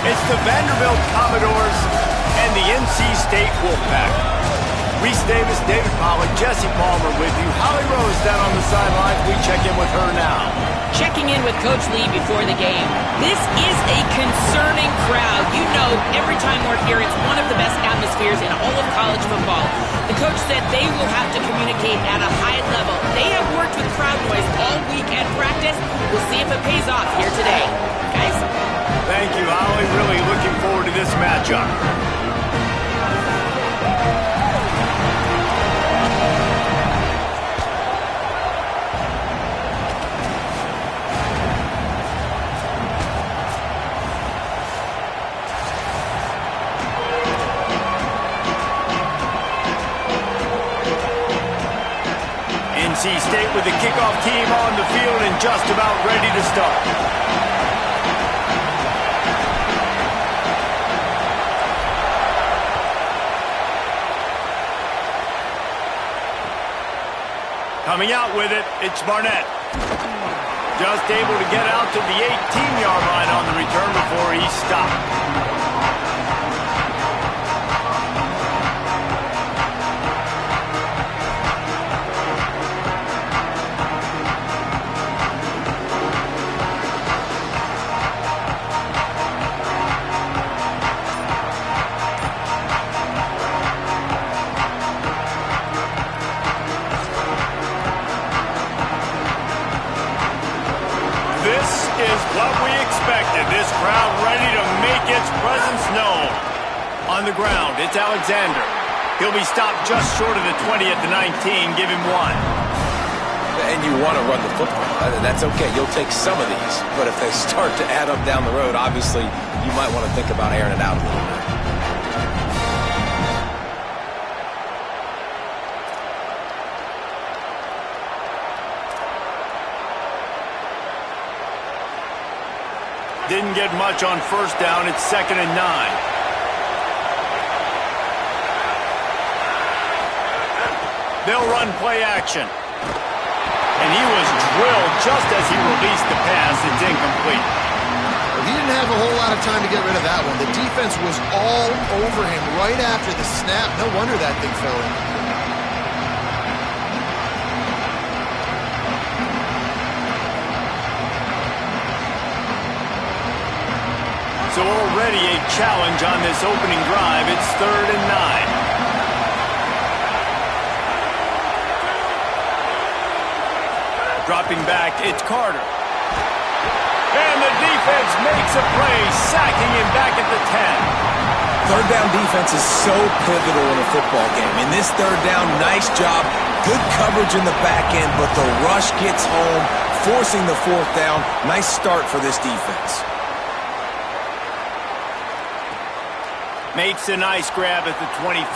It's the Vanderbilt Commodores and the NC State Wolfpack. Reese Davis, David Pollack, Jesse Palmer with you. Holly Rose down on the sidelines. We check in with her now. Checking in with Coach Lee before the game. This is a concerning crowd. You know, every time we're here, it's one of the best atmospheres in all of college football. The coach said they will have to communicate at a high level. They have worked with crowd noise all week at practice. We'll see if it pays off here today. Guys? Thank you, Holly. Really looking forward to this matchup. NC State with the kickoff team on the field and just about ready to start. Coming out with it, it's Barnett. Just able to get out to the 18-yard line on the return before he stopped. This crowd ready to make its presence known. On the ground, it's Alexander. He'll be stopped just short of the 20 at the 19. Give him 1. And you want to run the football. That's okay. You'll take some of these. But if they start to add up down the road, obviously, you might want to think about airing it out a little bit. Didn't get much on first down. It's 2nd and 9. They'll run play action. And he was drilled just as he released the pass. It's incomplete. Well, he didn't have a whole lot of time to get rid of that one. The defense was all over him right after the snap. No wonder that thing fell in. So already a challenge on this opening drive. It's 3rd and 9. Dropping back, it's Carter. And the defense makes a play, sacking him back at the 10. Third down defense is so pivotal in a football game. In this third down, nice job. Good coverage in the back end, but the rush gets home, forcing the 4th down. Nice start for this defense. Makes a nice grab at the 25.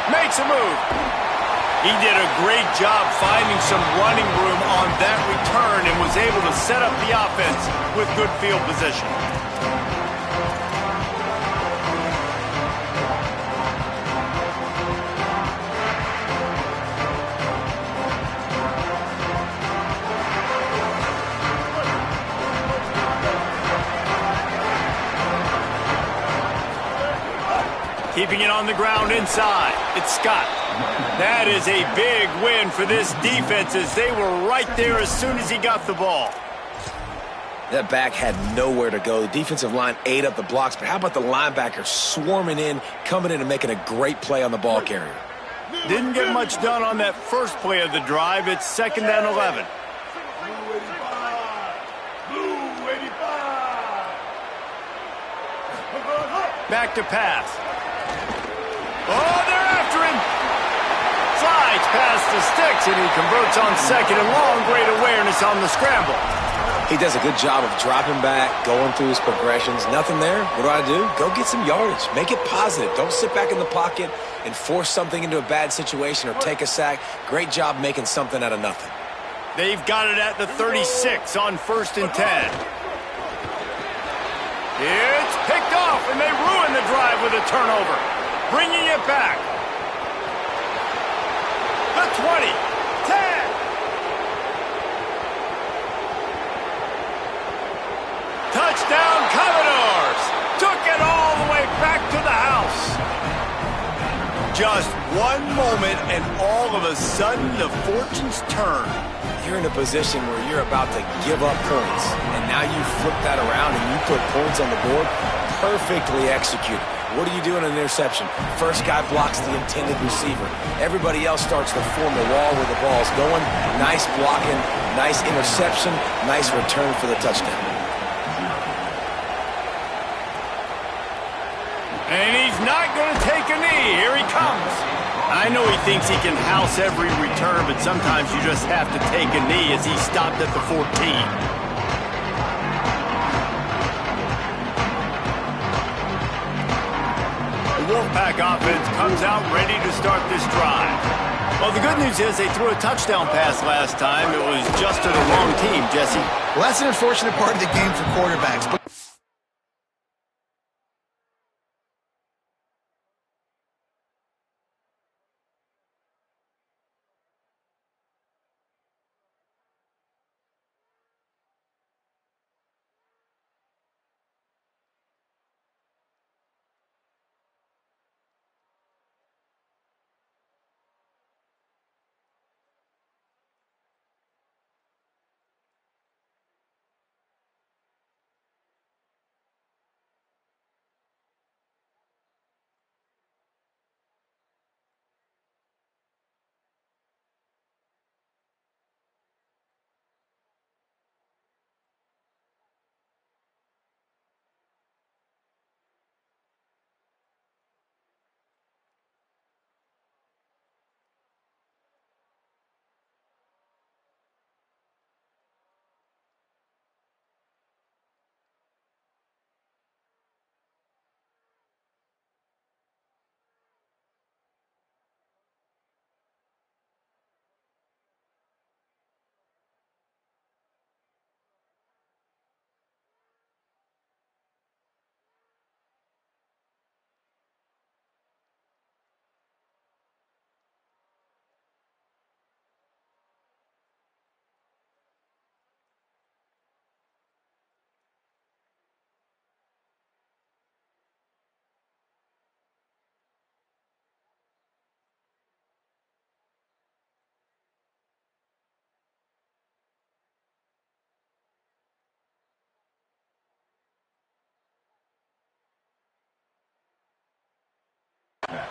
Makes a move. He did a great job finding some running room on that return and was able to set up the offense with good field position. Keeping it on the ground inside. It's Scott. That is a big win for this defense as they were right there as soon as he got the ball. That back had nowhere to go. The defensive line ate up the blocks, but how about the linebackers swarming in, coming in and making a great play on the ball carrier? Didn't get much done on that first play of the drive. It's 2nd and 11. Back to pass. Oh, they're after him. Slides past the sticks, and he converts on 2nd and long. Great awareness on the scramble. He does a good job of dropping back, going through his progressions. Nothing there. What do? Go get some yardage. Make it positive. Don't sit back in the pocket and force something into a bad situation or take a sack. Great job making something out of nothing. They've got it at the 36 on 1st and 10. It's picked off, and they ruin the drive with a turnover. Bringing it back. The 20, 10. Touchdown, Commodores. One moment, and all of a sudden, the fortunes turn. You're in a position where you're about to give up points, and now you flip that around and you put points on the board. Perfectly executed. What do you do in an interception? First guy blocks the intended receiver. Everybody else starts to form a wall where the ball's going. Nice blocking, nice interception, nice return for the touchdown. And he's not going to take a knee. Here he comes. I know he thinks he can house every return, but sometimes you just have to take a knee as he stopped at the 14. The Wolfpack offense comes out ready to start this drive. Well, the good news is they threw a touchdown pass last time. It was just to the wrong team, Jesse. Well, that's an unfortunate part of the game for quarterbacks.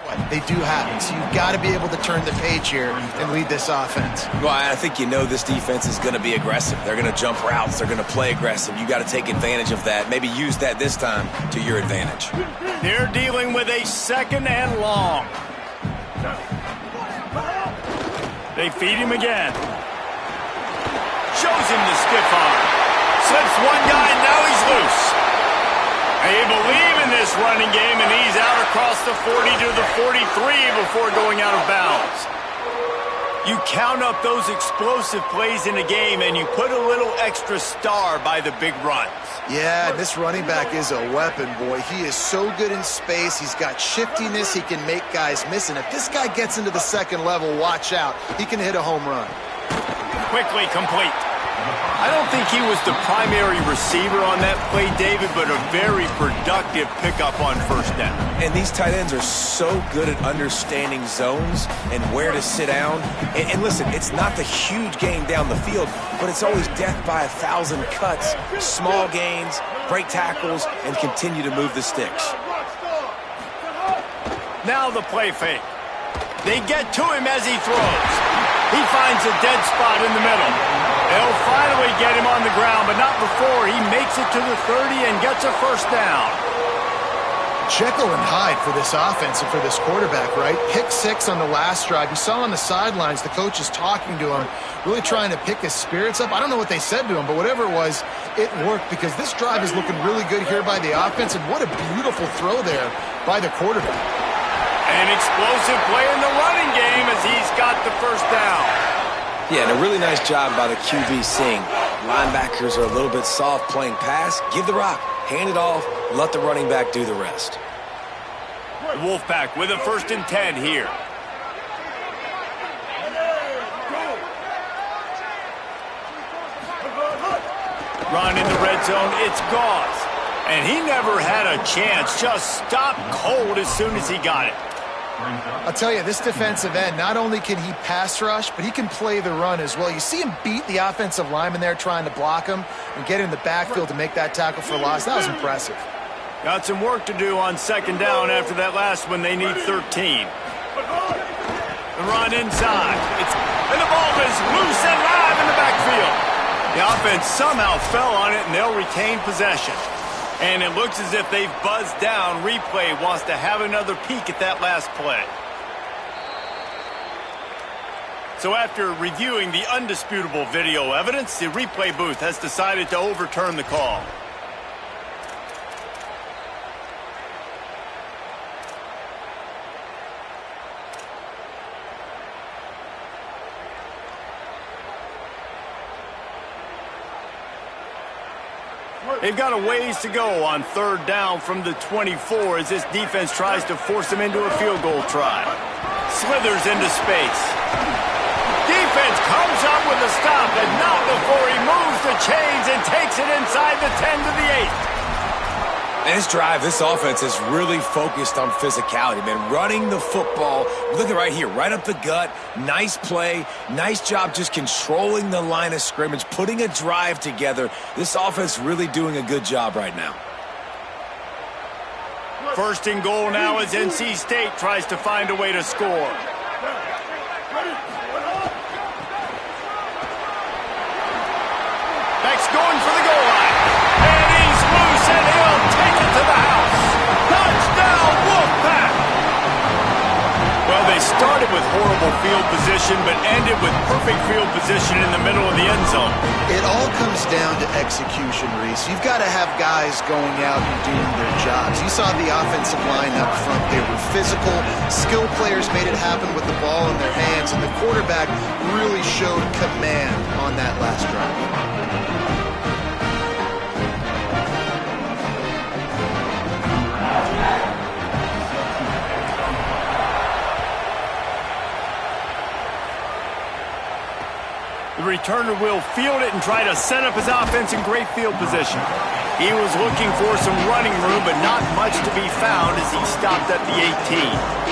But they do happen, so you've got to be able to turn the page here and lead this offense. Well, I think you know this defense is going to be aggressive. They're going to jump routes. They're going to play aggressive. You got to take advantage of that. Maybe use that this time to your advantage. They're dealing with a second and long. They feed him again. Shows him the stiff arm. Slips one guy, now he's loose. They believe in this running game, and he's out across the 40 to the 43 before going out of bounds. You count up those explosive plays in a game, and you put a little extra star by the big runs. Yeah, this running back is a weapon, boy. He is so good in space. He's got shiftiness. He can make guys miss. And if this guy gets into the second level, watch out. He can hit a home run. Quickly complete. I don't think he was the primary receiver on that play, David, but a very productive pickup on first down. And these tight ends are so good at understanding zones and where to sit down. And listen, it's not the huge gain down the field, but it's always death by 1,000 cuts, small gains, break tackles, and continue to move the sticks. Now the play fake. They get to him as he throws. He finds a dead spot in the middle. They'll finally get him on the ground, but not before he makes it to the 30 and gets a first down. Jekyll and Hyde for this offense and for this quarterback, right? Pick 6 on the last drive. You saw on the sidelines the coach is talking to him, really trying to pick his spirits up. I don't know what they said to him, but whatever it was, it worked because this drive is looking really good here by the offense, and what a beautiful throw there by the quarterback. An explosive play in the running game as he's got the first down. Yeah, and a really nice job by the QB seeing. Linebackers are a little bit soft playing pass. Give the rock, hand it off, let the running back do the rest. The Wolfpack with a 1st and 10 here. Run in the red zone, it's Gauze. And he never had a chance, just stopped cold as soon as he got it. I'll tell you, this defensive end, not only can he pass rush, but he can play the run as well. You see him beat the offensive lineman there trying to block him and get in the backfield to make that tackle for loss. That was impressive. Got some work to do on second down after that last one. They need 13. The run inside. And the ball is loose and live in the backfield. The offense somehow fell on it, and they'll retain possession. And it looks as if they've buzzed down. Replay wants to have another peek at that last play. So after reviewing the undisputable video evidence, the replay booth has decided to overturn the call. They've got a ways to go on third down from the 24 as this defense tries to force them into a field goal try. Slithers into space. Defense comes up with a stop, and not before he moves the chains and takes it inside the 10 to the 8. And this drive, this offense is really focused on physicality, man. Running the football. Look at right here, right up the gut. Nice play. Nice job just controlling the line of scrimmage, putting a drive together. This offense really doing a good job right now. First and goal now as NC State tries to find a way to score. Beck's going for the goal line. And he's loose, and he'll take it to the house. Touchdown, Wolfpack! Well, they started with horrible field position, but ended with perfect field position in the middle of the end zone. It all comes down to execution, Reese. You've got to have guys going out and doing their jobs. You saw the offensive line up front. They were physical. Skill players made it happen with the ball in their hands, and the quarterback really showed command on that last drive. The returner will field it and try to set up his offense in great field position. He was looking for some running room, but not much to be found as he stopped at the 18.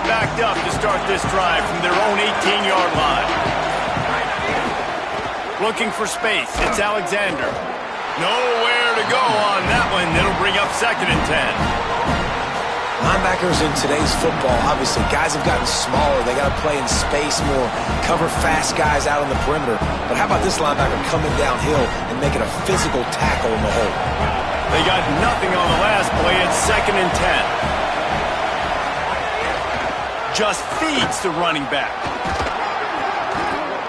Backed up to start this drive from their own 18-yard line. Looking for space. It's Alexander. Nowhere to go on that one. It'll bring up second and 10. Linebackers in today's football, obviously, guys have gotten smaller. They got to play in space more, cover fast guys out on the perimeter. But how about this linebacker coming downhill and making a physical tackle in the hole? They got nothing on the last play. It's second and 10. Just feeds the running back.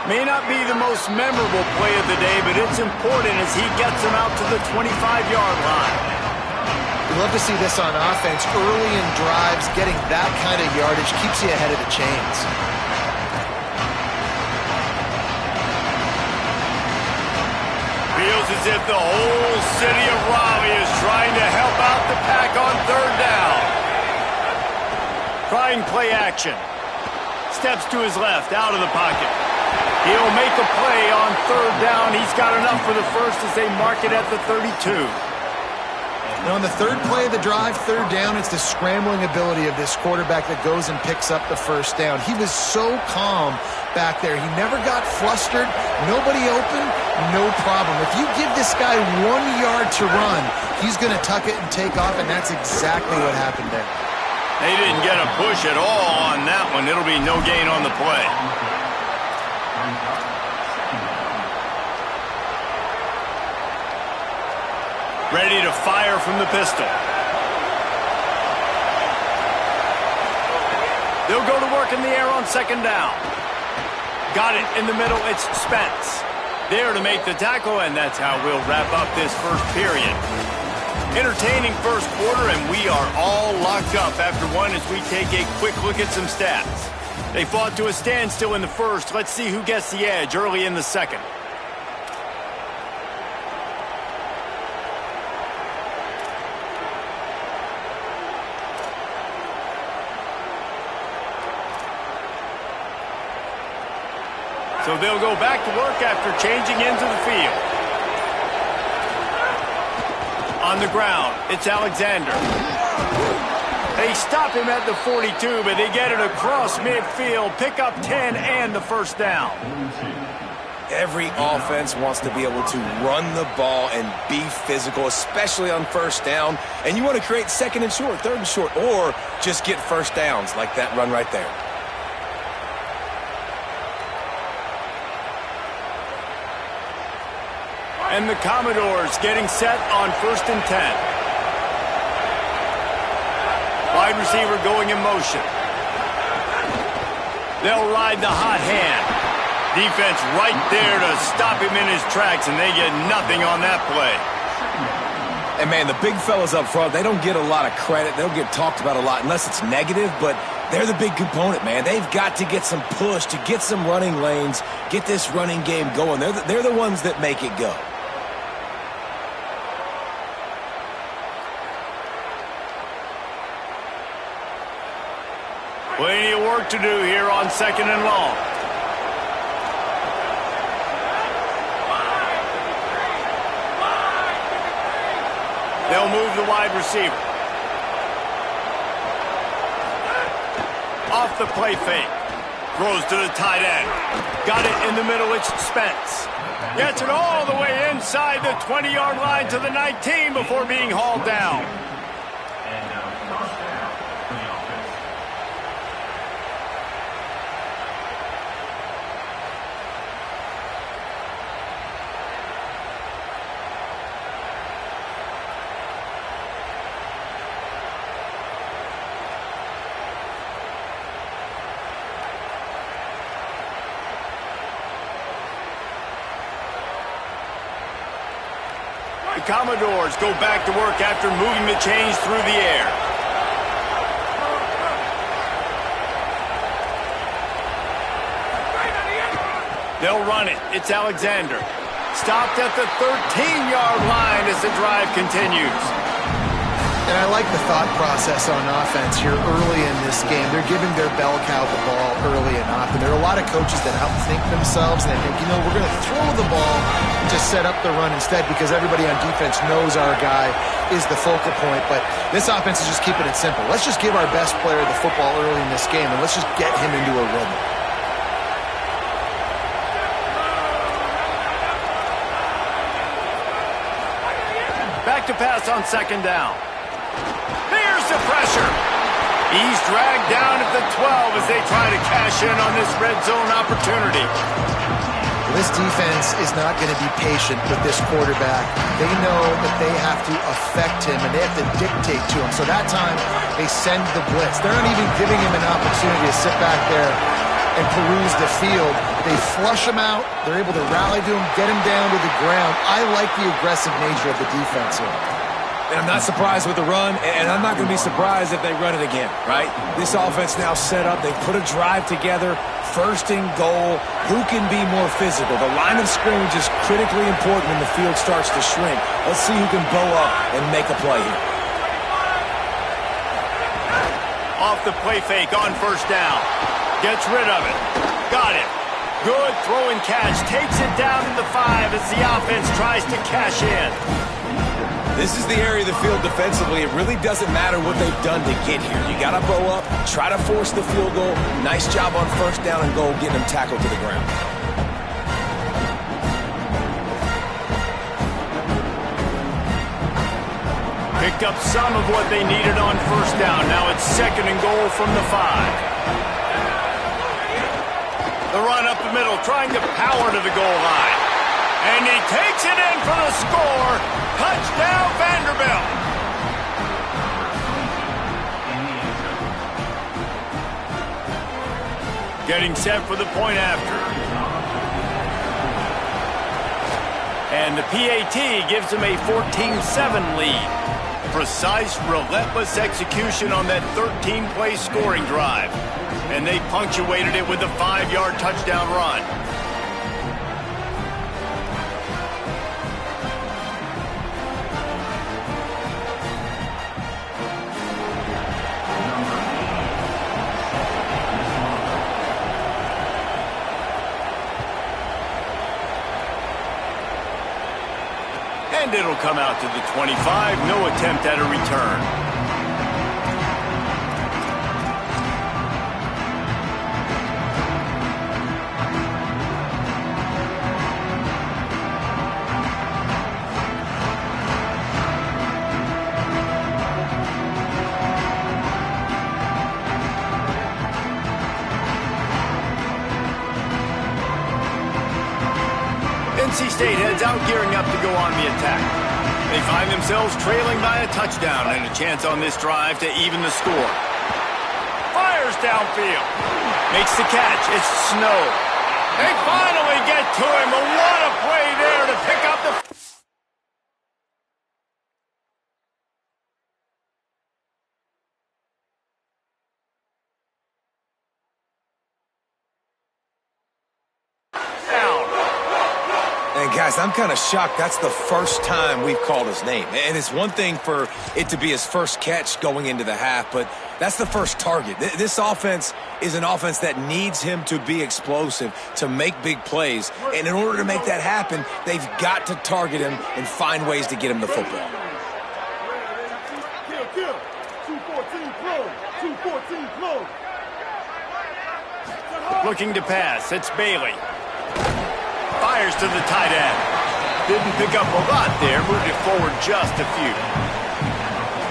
May not be the most memorable play of the day, but it's important as he gets him out to the 25-yard line. We love to see this on offense. Early in drives, getting that kind of yardage keeps you ahead of the chains. Feels as if the whole city of Raleigh is trying to help out the Pack on third down. Trying play action. Steps to his left, out of the pocket. He'll make a play on third down. He's got enough for the first as they mark it at the 32. Now on the third play of the drive, third down, it's the scrambling ability of this quarterback that goes and picks up the first down. He was so calm back there. He never got flustered. Nobody open, no problem. If you give this guy 1 yard to run, he's going to tuck it and take off, and that's exactly what happened there. They didn't get a push at all on that one. It'll be no gain on the play. Ready to fire from the pistol. They'll go to work in the air on second down. Got it in the middle. It's Spence. There to make the tackle, and that's how we'll wrap up this first period. Entertaining first quarter, and we are all locked up after one as we take a quick look at some stats. They fought to a standstill in the first. Let's see who gets the edge early in the second. So they'll go back to work after changing into the field. On the ground, it's Alexander. They stop him at the 42, but they get it across midfield, pick up 10 and the first down. Every offense wants to be able to run the ball and be physical, especially on first down. And you want to create second and short, third and short, or just get first downs like that run right there. And the Commodores getting set on 1st and 10. Wide receiver going in motion. They'll ride the hot hand. Defense right there to stop him in his tracks, and they get nothing on that play. And, man, the big fellas up front, they don't get a lot of credit. They'll get talked about a lot unless it's negative, but they're the big component, man. They've got to get some push to get some running lanes, get this running game going. They're the ones that make it go. Plenty of work to do here on 2nd and long. They'll move the wide receiver. Off the play fake. Throws to the tight end. Got it in the middle, it's Spence. Gets it all the way inside the 20-yard line to the 19 before being hauled down. The Commodores go back to work after moving the chains through the air. They'll run it. It's Alexander. Stopped at the 13-yard line as the drive continues. And I like the thought process on offense here early in this game. They're giving their bell cow the ball early and often. There are a lot of coaches that outthink themselves and they think, we're going to throw the ball to set up the run instead because everybody on defense knows our guy is the focal point. But this offense is just keeping it simple. Let's just give our best player the football early in this game and let's just get him into a rhythm. Back to pass on 2nd down. There's the pressure. He's dragged down at the 12 as they try to cash in on this red zone opportunity. This defense is not going to be patient with this quarterback. They know that they have to affect him and they have to dictate to him. So that time, they send the blitz. They're not even giving him an opportunity to sit back there and peruse the field. They flush him out. They're able to rally to him, get him down to the ground. I like the aggressive nature of the defense here. And I'm not surprised with the run, and I'm not going to be surprised if they run it again, right? This offense now set up. They've put a drive together, 1st and goal. Who can be more physical? The line of scrimmage is critically important when the field starts to shrink. Let's see who can bow up and make a play here. Off the play fake on 1st down. Gets rid of it. Got it. Good throw and catch. Takes it down to the 5 as the offense tries to cash in. This is the area of the field defensively. It really doesn't matter what they've done to get here. You got to bow up, try to force the field goal. Nice job on 1st down and goal, getting them tackled to the ground. Picked up some of what they needed on 1st down. Now it's 2nd and goal from the 5. The run up the middle, trying to power to the goal line. And he takes it in for the score. Touchdown, Vanderbilt. Getting set for the point after. And the PAT gives them a 14-7 lead. Precise, relentless execution on that 13-play scoring drive. And they punctuated it with a 5-yard touchdown run. And it'll come out to the 25. No attempt at a return. NC State heads out, gearing up to go on the attack. They find themselves trailing by a touchdown and a chance on this drive to even the score. Fires downfield. Makes the catch. It's Snow. They finally get to him. But what a play there to pick up the... And guys, I'm kind of shocked. That's the first time we've called his name. And it's one thing for it to be his first catch going into the half, but that's the first target. This offense is an offense that needs him to be explosive, to make big plays. And in order to make that happen, they've got to target him and find ways to get him the football. Looking to pass. It's Bailey. Fires to the tight end. Didn't pick up a lot there. Moved it forward just a few.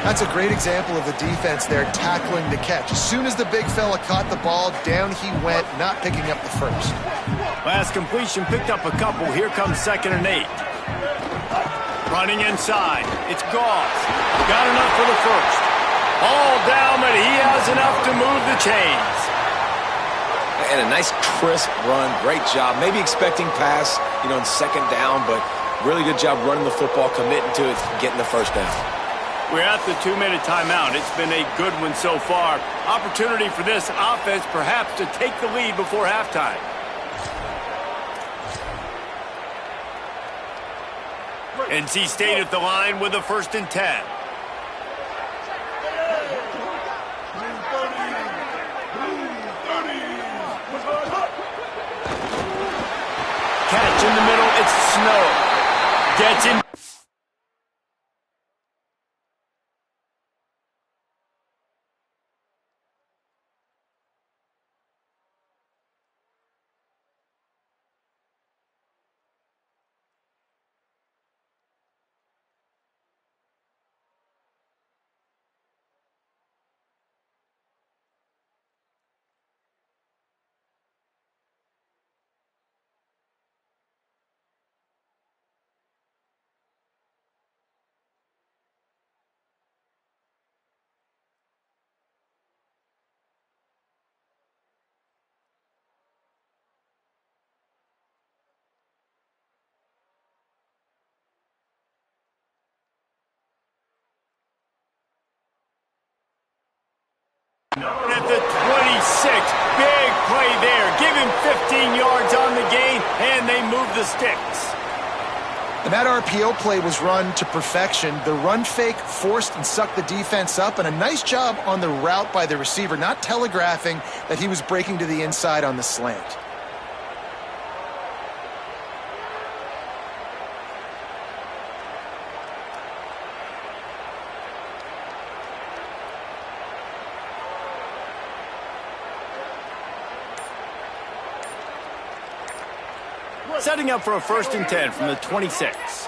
That's a great example of the defense there tackling the catch. As soon as the big fella caught the ball, down he went, not picking up the first. Last completion picked up a couple. Here comes 2nd and 8. Running inside. It's Goss. Got enough for the first. All down, but he has enough to move the chains. And a nice crisp run. Great job. Maybe expecting pass, in 2nd down, but really good job running the football, committing to it, getting the first down. We're at the 2-minute timeout. It's been a good one so far. Opportunity for this offense perhaps to take the lead before halftime. NC State at the line with a 1st and 10. Catch in the middle, it's Snow. Gets in. At the 26, big play there. Give him 15 yards on the gain, and they move the sticks. And that RPO play was run to perfection. The run fake forced and sucked the defense up, and a nice job on the route by the receiver, not telegraphing that he was breaking to the inside on the slant. Setting up for a 1st and 10 from the 26.